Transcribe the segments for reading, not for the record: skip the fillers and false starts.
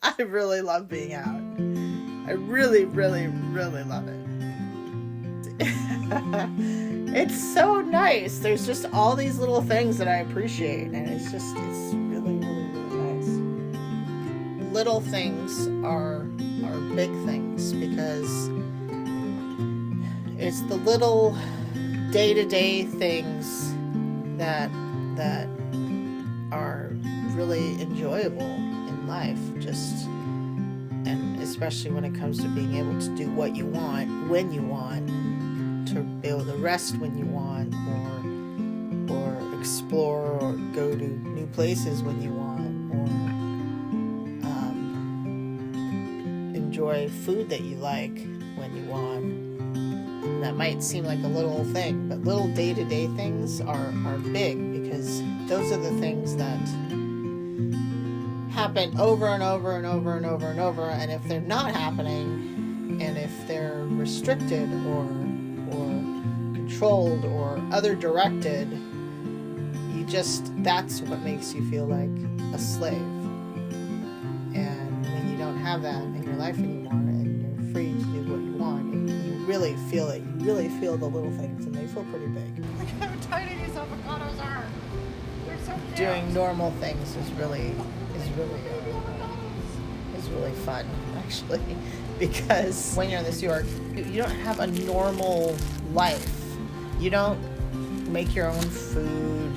I really love being out. I really, really, really love it. It's so nice. There's just all these little things that I appreciate, and it's really, really, really nice. Little things are big things because it's the little day-to-day things that are really enjoyable in life. And especially when it comes to being able to do what you want when you want, to be able to rest when you want, or explore or go to new places when you want, or enjoy food that you like when you want. That might seem like a little thing, but little day-to-day things are big, because those are the things that happen over and over and over and over and over. And if they're not happening, and if they're restricted or controlled or other directed, that's what makes you feel like a slave. And when you don't have that in your life anymore, and you're free to do what you want, you really feel it. You really feel the little things, and they feel pretty big. Look how tiny these avocados are. They're so cute. Doing normal things is really fun, actually, because when you're in this New York, you don't have a normal life. You don't make your own food,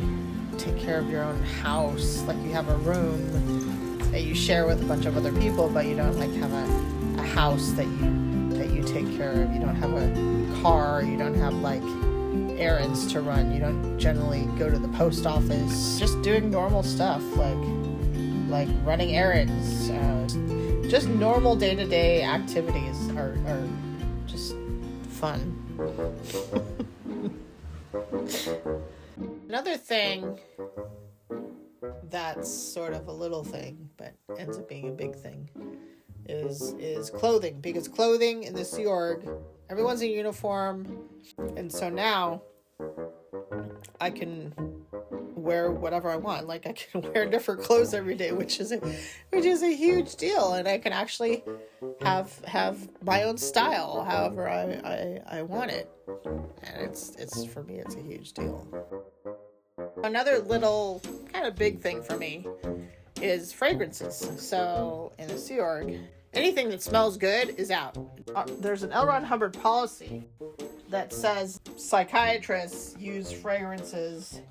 take care of your own house. Like, you have a room that you share with a bunch of other people, but you don't like have a house that you take care of. You don't have a car. You don't have like errands to run. You don't generally go to the post office. Just doing normal stuff like running errands. Just normal day-to-day activities are just fun. Another thing that's sort of a little thing but ends up being a big thing is clothing, because clothing in the Sea Org, everyone's in uniform, and so now I can wear whatever I want. Like, I can wear different clothes every day, which is a huge deal, and I can actually have my own style however I want it, and it's for me, it's a huge deal. Another little kind of big thing for me is fragrances. So in the Sea Org, anything that smells good is out. There's an L. Ron Hubbard policy that says psychiatrists use fragrances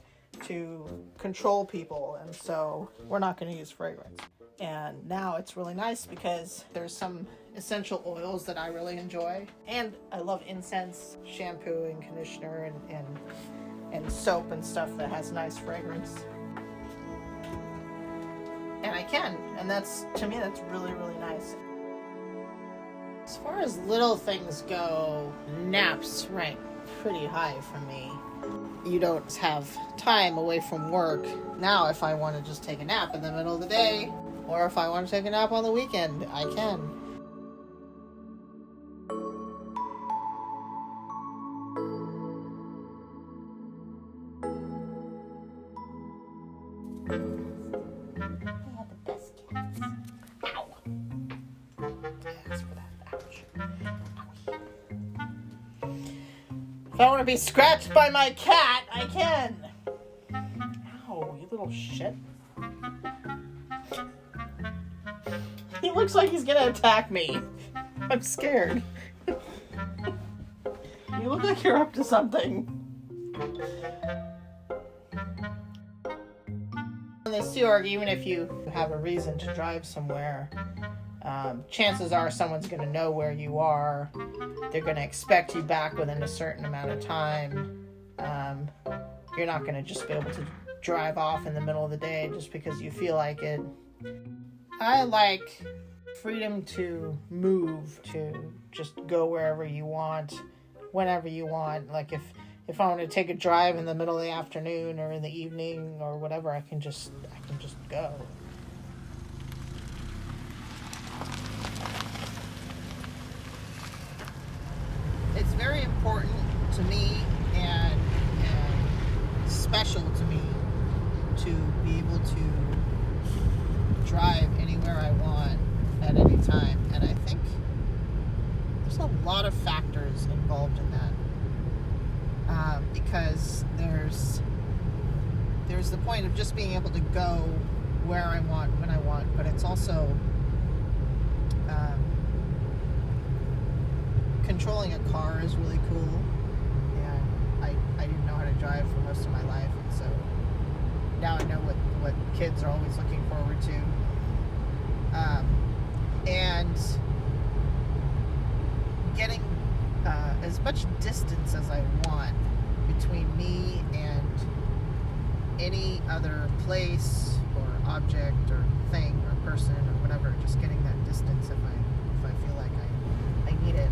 to control people, and so we're not going to use fragrance. And now it's really nice because there's some essential oils that I really enjoy, and I love incense, shampoo and conditioner, and soap and stuff that has nice fragrance. And I can, and that's, to me, that's really, really nice. As far as little things go, naps rank pretty high for me. You don't have time away from work. Now, if I want to just take a nap in the middle of the day, or if I want to take a nap on the weekend, I can. If I want to be scratched by my cat, I can. Ow, you little shit. He looks like he's gonna attack me. I'm scared. You look like you're up to something. In the Sea Org, even if you have a reason to drive somewhere, chances are someone's going to know where you are. They're going to expect you back within a certain amount of time. You're not going to just be able to drive off in the middle of the day just because you feel like it. I like freedom to move, to just go wherever you want, whenever you want. Like if I want to take a drive in the middle of the afternoon or in the evening or whatever, I can just go. It's very important to me and special to me to be able to drive anywhere I want involved in that. Because there's the point of just being able to go where I want, when I want, but it's also controlling a car is really cool, and I didn't know how to drive for most of my life, and so now I know what kids are always looking forward to, and getting as much distance as I want between me and any other place or object or thing or person or whatever, just getting that distance if I feel like I need it.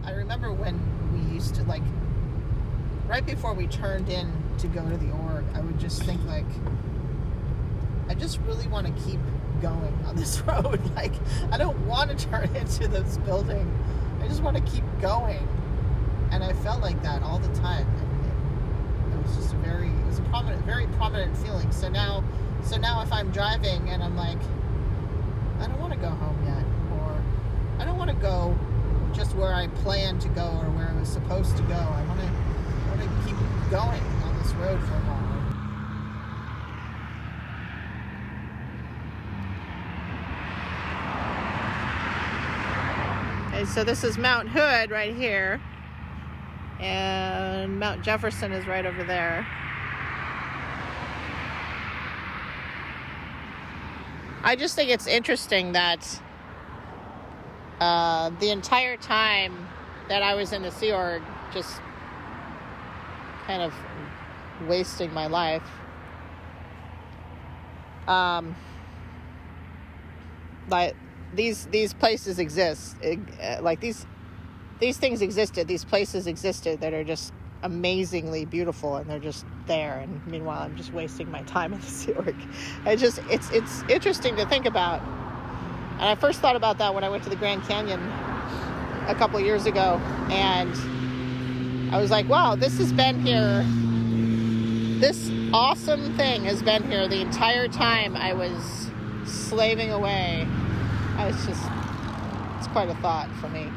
I remember when we used to, like, right before we turned in to go to the org, I would just think, like, I just really want to keep going on this road. Like, I don't want to turn into this building. I just want to keep going. And I felt like that all the time. And it was just a very prominent feeling. So now if I'm driving and I'm like, I don't want to go home yet, or I don't want to go just where I planned to go or where I was supposed to go. I want to keep going on this road for a while. Okay, so this is Mount Hood right here, and Mount Jefferson is right over there. I just think it's interesting that the entire time that I was in the Sea Org, just kind of wasting my life, like these places exist, like these things existed, these places existed that are just amazingly beautiful, and they're just there, and meanwhile I'm just wasting my time in the Sea Org. It's interesting to think about. And I first thought about that when I went to the Grand Canyon a couple of years ago, and I was like, wow, this has been here, this awesome thing has been here the entire time I was slaving away. It's quite a thought for me.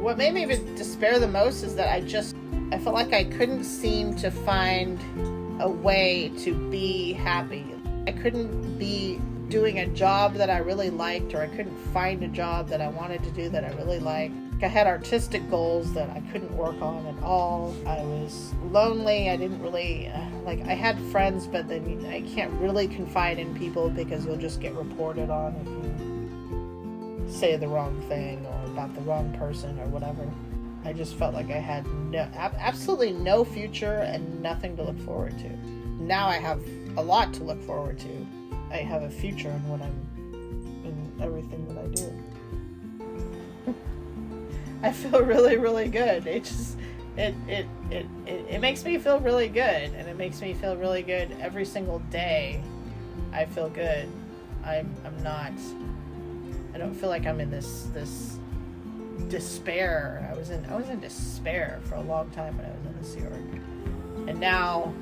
What made me even despair the most is that I felt like I couldn't seem to find a way to be happy. I couldn't be doing a job that I really liked, or I couldn't find a job that I wanted to do that I really liked. I had artistic goals that I couldn't work on at all. I was lonely. I didn't really, I had friends, but then I can't really confide in people because you'll just get reported on if you say the wrong thing or about the wrong person or whatever. I just felt like I had absolutely no future and nothing to look forward to. Now I have a lot to look forward to. I have a future in everything that I do. I feel really, really good. It makes me feel really good, and it makes me feel really good every single day. I feel good. I don't feel like I'm in this despair. I was in despair for a long time when I was in the Sea Org, and now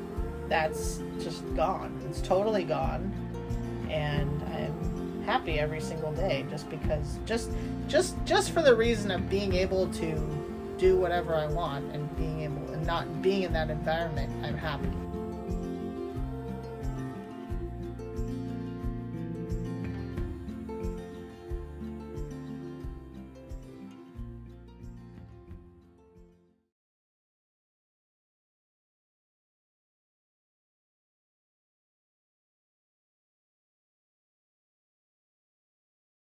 that's just gone. It's totally gone, and I'm happy every single day just because just for the reason of being able to do whatever I want and being able and not being in that environment. I'm happy.